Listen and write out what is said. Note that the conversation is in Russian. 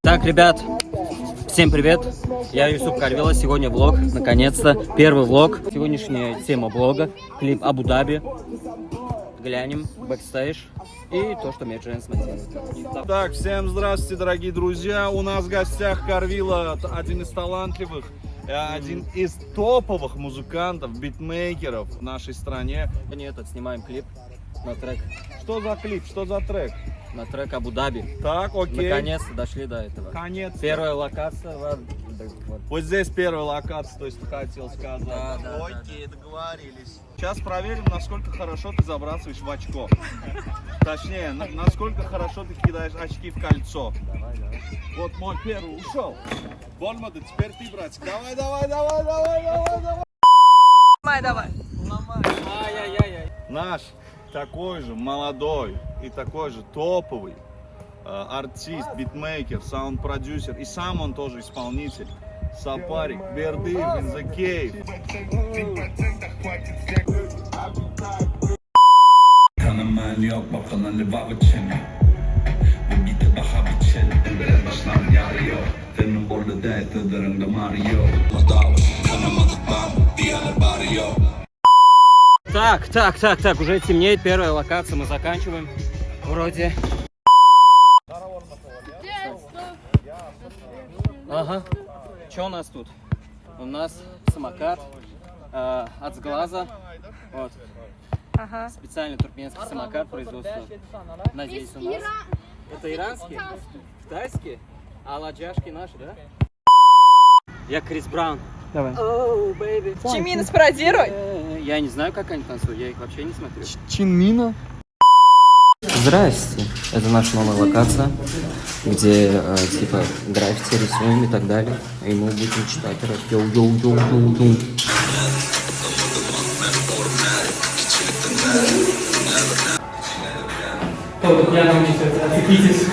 Так, ребят, всем привет, я Юсуп Карвила, сегодня влог, наконец-то, первый влог. Сегодняшняя тема влога, клип Абу-Даби, глянем, бэкстейдж и то, что Меджен смонтировал. Так, всем здравствуйте, дорогие друзья, у нас в гостях Карвила, один из талантливых, один из топовых музыкантов, битмейкеров в нашей стране. Нет, снимаем клип на трек. Что за клип, что за трек? На трек Абу-Даби. Так, окей. Наконец-то дошли до этого. Конец. Первая локация. Вот здесь первая локация, то есть хотел сказать. Да, окей, договорились. Сейчас проверим, насколько хорошо ты забрасываешь в очко. Точнее, насколько хорошо ты кидаешь очки в кольцо. Давай. Вот мой первый ушел. Больмады, теперь ты, братик. Давай. Давай. Ай-яй-яй. Наш такой же молодой и такой же топовый артист, битмейкер, саунд-продюсер, и сам он тоже исполнитель. Сапарик, Бердыев, in the cave. Так, уже темнеет, первая локация, мы заканчиваем. Вроде. Ага. Что у нас тут? У нас самокат от сглаза. Вот. Ага. Специальный туркменский самокат производства. Надеюсь, у нас. Это иранский? Китайский? А ладжашки наши, да? Я Крис Браун. Давай. Оу, бэйби. Чимин, спародируй. Я не знаю, как они танцуют, я их вообще не смотрю. Чинмина. Здрасте. Это наша новая локация, где типа граффити рисуем и так далее. И мы будем читать рэп. Йоу. Я научился, отцепитесь.